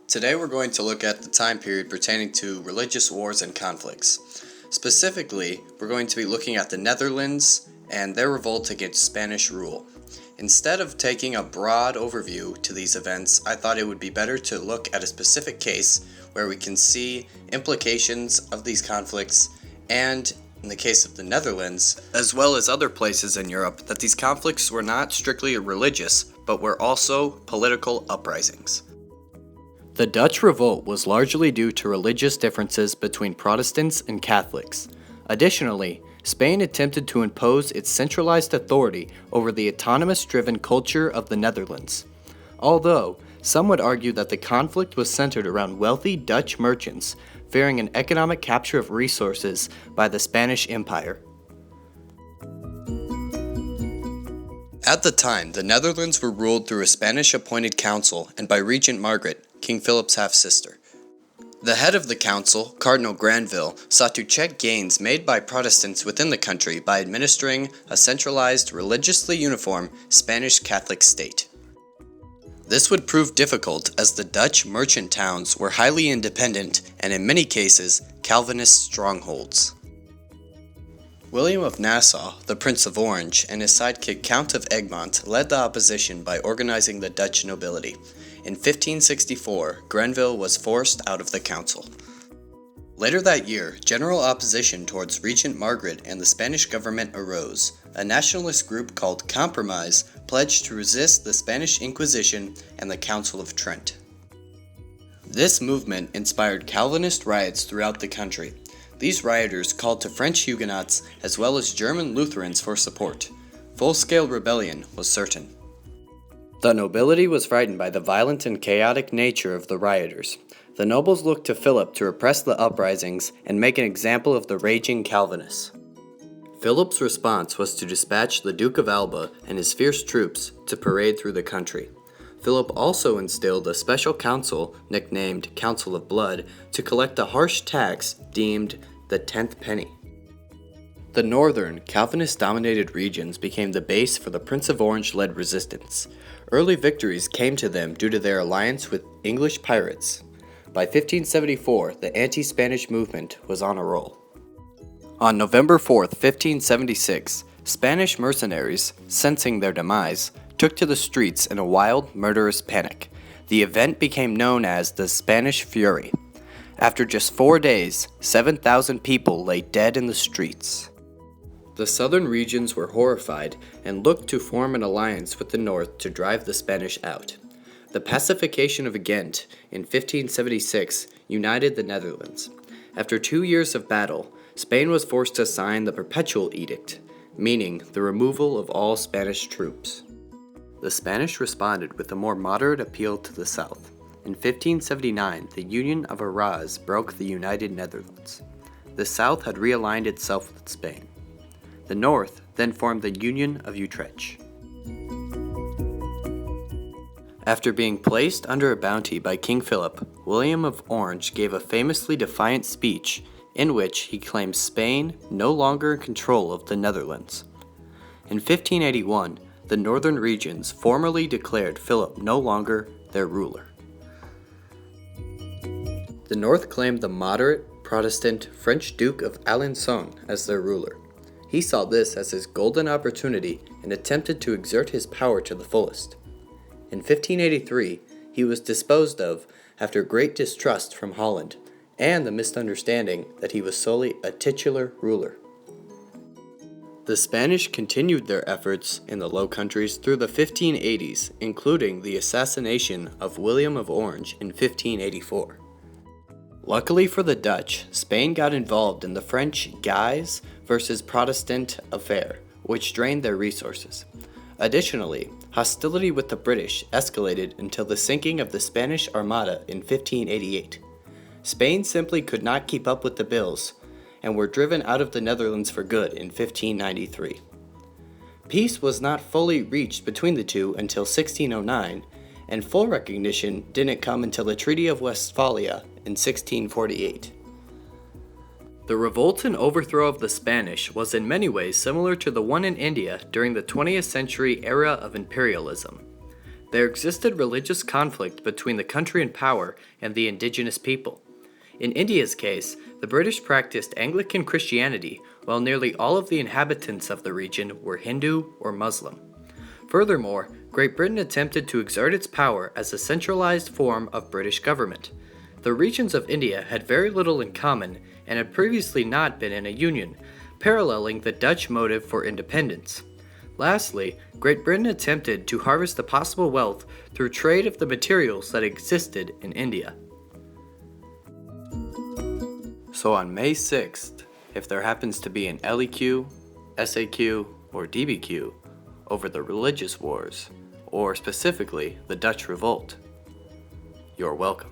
Today we're going to look at the time period pertaining to religious wars and conflicts. Specifically, we're going to be looking at the Netherlands and their revolt against Spanish rule. Instead of taking a broad overview to these events, I thought it would be better to look at a specific case where we can see implications of these conflicts and, in the case of the Netherlands, as well as other places in Europe, that these conflicts were not strictly religious, but were also political uprisings. The Dutch Revolt was largely due to religious differences between Protestants and Catholics. Additionally, Spain attempted to impose its centralized authority over the autonomous-driven culture of the Netherlands. Although, some would argue that the conflict was centered around wealthy Dutch merchants fearing an economic capture of resources by the Spanish Empire. At the time, the Netherlands were ruled through a Spanish-appointed council and by Regent Margaret, King Philip's half-sister. The head of the council, Cardinal Granville, sought to check gains made by Protestants within the country by administering a centralized, religiously uniform Spanish Catholic state. This would prove difficult as the Dutch merchant towns were highly independent and in many cases Calvinist strongholds. William of Nassau, the Prince of Orange, and his sidekick Count of Egmont led the opposition by organizing the Dutch nobility. In 1564, Grenville was forced out of the council. Later that year, general opposition towards Regent Margaret and the Spanish government arose. A nationalist group called Compromise pledged to resist the Spanish Inquisition and the Council of Trent. This movement inspired Calvinist riots throughout the country. These rioters called to French Huguenots as well as German Lutherans for support. Full-scale rebellion was certain. The nobility was frightened by the violent and chaotic nature of the rioters. The nobles looked to Philip to repress the uprisings and make an example of the raging Calvinists. Philip's response was to dispatch the Duke of Alba and his fierce troops to parade through the country. Philip also instilled a special council, nicknamed Council of Blood, to collect a harsh tax deemed the 10th penny. The northern, Calvinist-dominated regions became the base for the Prince of Orange-led resistance. Early victories came to them due to their alliance with English pirates. By 1574, the anti-Spanish movement was on a roll. On November 4, 1576, Spanish mercenaries, sensing their demise, took to the streets in a wild, murderous panic. The event became known as the Spanish Fury. After just 4 days, 7,000 people lay dead in the streets. The southern regions were horrified and looked to form an alliance with the north to drive the Spanish out. The pacification of Ghent in 1576 united the Netherlands. After 2 years of battle, Spain was forced to sign the Perpetual Edict, meaning the removal of all Spanish troops. The Spanish responded with a more moderate appeal to the south. In 1579, the Union of Arras broke the United Netherlands. The south had realigned itself with Spain. The north then formed the Union of Utrecht. After being placed under a bounty by King Philip, William of Orange gave a famously defiant speech in which he claimed Spain no longer in control of the Netherlands. In 1581, the northern regions formally declared Philip no longer their ruler. The north claimed the moderate, Protestant French Duke of Alençon as their ruler. He saw this as his golden opportunity and attempted to exert his power to the fullest. In 1583, he was disposed of after great distrust from Holland and the misunderstanding that he was solely a titular ruler. The Spanish continued their efforts in the Low Countries through the 1580s, including the assassination of William of Orange in 1584. Luckily for the Dutch, Spain got involved in the French Guise versus Protestant affair, which drained their resources. Additionally, hostility with the British escalated until the sinking of the Spanish Armada in 1588. Spain simply could not keep up with the bills and were driven out of the Netherlands for good in 1593. Peace was not fully reached between the two until 1609, and full recognition didn't come until the Treaty of Westphalia in 1648. The revolt and overthrow of the Spanish was in many ways similar to the one in India during the 20th century era of imperialism. There existed religious conflict between the country in power and the indigenous people. In India's case, the British practiced Anglican Christianity, while nearly all of the inhabitants of the region were Hindu or Muslim. Furthermore, Great Britain attempted to exert its power as a centralized form of British government. The regions of India had very little in common and had previously not been in a union, paralleling the Dutch motive for independence. Lastly, Great Britain attempted to harvest the possible wealth through trade of the materials that existed in India. So on May 6th, if there happens to be an LEQ, SAQ, or DBQ over the religious wars, or specifically the Dutch Revolt, you're welcome.